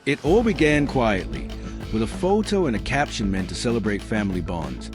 It all began quietly, with a photo and a caption meant to celebrate family bonds.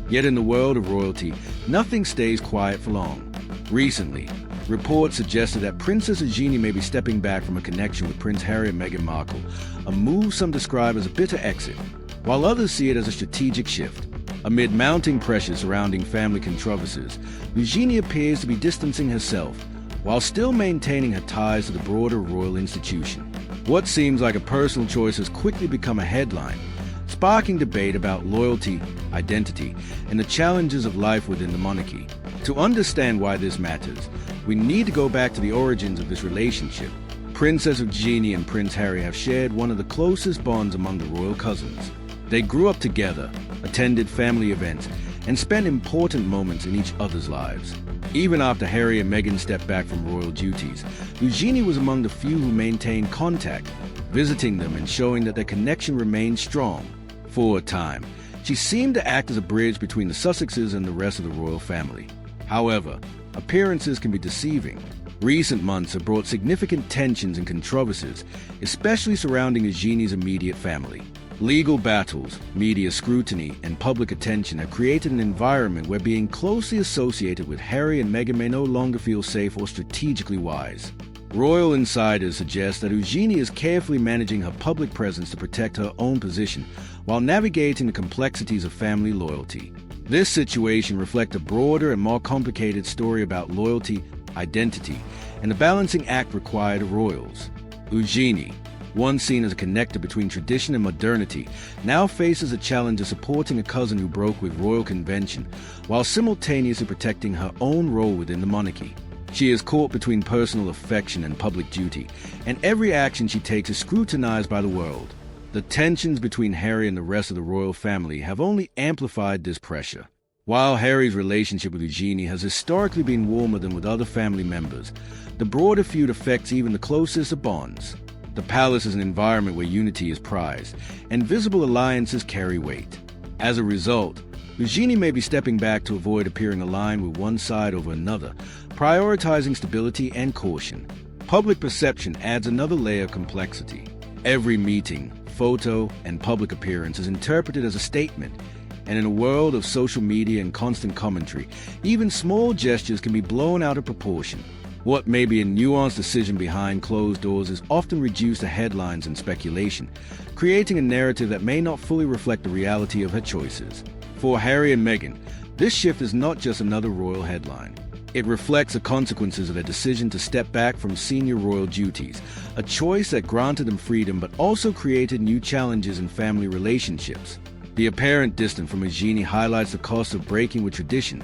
Yet in the world of royalty, nothing stays quiet for long. Recently, reports suggested that Princess Eugenie may be stepping back from a connection with Prince Harry and Meghan Markle, a move some describe as a bitter exit, while others see it as a strategic shift. Amid mounting pressure surrounding family controversies, Eugenie appears to be distancing herself, while still maintaining her ties to the broader royal institution. What seems like a personal choice has quickly become a headline, sparking debate about loyalty, identity, and the challenges of life within the monarchy. To understand why this matters, we need to go back to the origins of this relationship. Princess Eugenie and Prince Harry have shared one of the closest bonds among the royal cousins. They grew up together, attended family events, and spent important moments in each other's lives. Even after Harry and Meghan stepped back from royal duties, Eugenie was among the few who maintained contact, visiting them and showing that their connection remained strong. For a time, she seemed to act as a bridge between the Sussexes and the rest of the royal family. However, appearances can be deceiving. Recent months have brought significant tensions and controversies, especially surrounding Eugenie's immediate family. Legal battles, media scrutiny, and public attention have created an environment where being closely associated with Harry and Meghan may no longer feel safe or strategically wise. Royal insiders suggest that Eugenie is carefully managing her public presence to protect her own position while navigating the complexities of family loyalty. This situation reflects a broader and more complicated story about loyalty, identity, and the balancing act required of royals. Eugenie, once seen as a connector between tradition and modernity, now faces a challenge of supporting a cousin who broke with royal convention, while simultaneously protecting her own role within the monarchy. She is caught between personal affection and public duty, and every action she takes is scrutinized by the world. The tensions between Harry and the rest of the royal family have only amplified this pressure. While Harry's relationship with Eugenie has historically been warmer than with other family members, the broader feud affects even the closest of bonds. The palace is an environment where unity is prized, and visible alliances carry weight. As a result, Eugenie may be stepping back to avoid appearing aligned with one side over another, prioritizing stability and caution. Public perception adds another layer of complexity. Every meeting, photo, and public appearance is interpreted as a statement, and in a world of social media and constant commentary, even small gestures can be blown out of proportion. What may be a nuanced decision behind closed doors is often reduced to headlines and speculation, creating a narrative that may not fully reflect the reality of her choices. For Harry and Meghan, this shift is not just another royal headline. It reflects the consequences of their decision to step back from senior royal duties, a choice that granted them freedom but also created new challenges in family relationships. The apparent distance from Eugenie highlights the cost of breaking with tradition.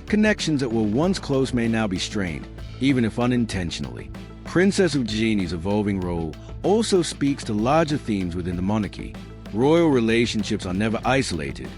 Connections that were once close may now be strained, even if unintentionally. Princess Eugenie's evolving role also speaks to larger themes within the monarchy. Royal relationships are never isolated.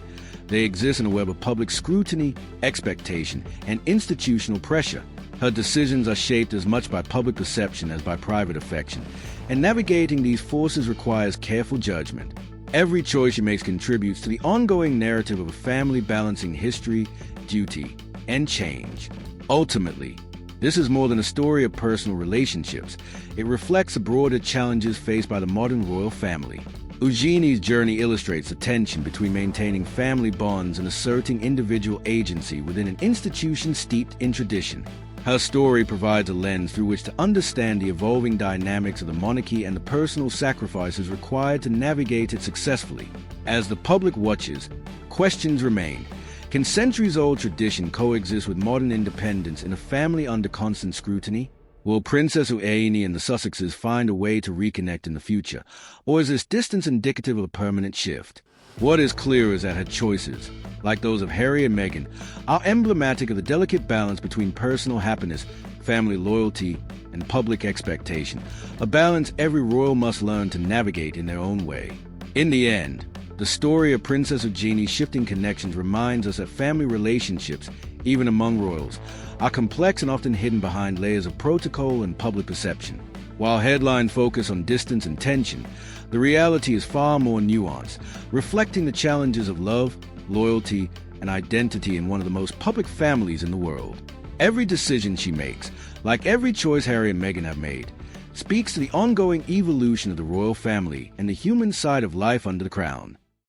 They exist in a web of public scrutiny, expectation, and institutional pressure. Her decisions are shaped as much by public perception as by private affection, and navigating these forces requires careful judgment. Every choice she makes contributes to the ongoing narrative of a family balancing history, duty, and change. Ultimately, this is more than a story of personal relationships. It reflects the broader challenges faced by the modern royal family. Eugenie's journey illustrates the tension between maintaining family bonds and asserting individual agency within an institution steeped in tradition. Her story provides a lens through which to understand the evolving dynamics of the monarchy and the personal sacrifices required to navigate it successfully. As the public watches, questions remain. Can centuries-old tradition coexist with modern independence in a family under constant scrutiny? Will Princess Eugenie and the Sussexes find a way to reconnect in the future? Or is this distance indicative of a permanent shift? What is clear is that her choices, like those of Harry and Meghan, are emblematic of the delicate balance between personal happiness, family loyalty, and public expectation, a balance every royal must learn to navigate in their own way. In the end, the story of Princess Eugenie's shifting connections reminds us that family relationships, even among royals, are complex and often hidden behind layers of protocol and public perception. While headlines focus on distance and tension, the reality is far more nuanced, reflecting the challenges of love, loyalty, and identity in one of the most public families in the world. Every decision she makes, like every choice Harry and Meghan have made, speaks to the ongoing evolution of the royal family and the human side of life under the crown.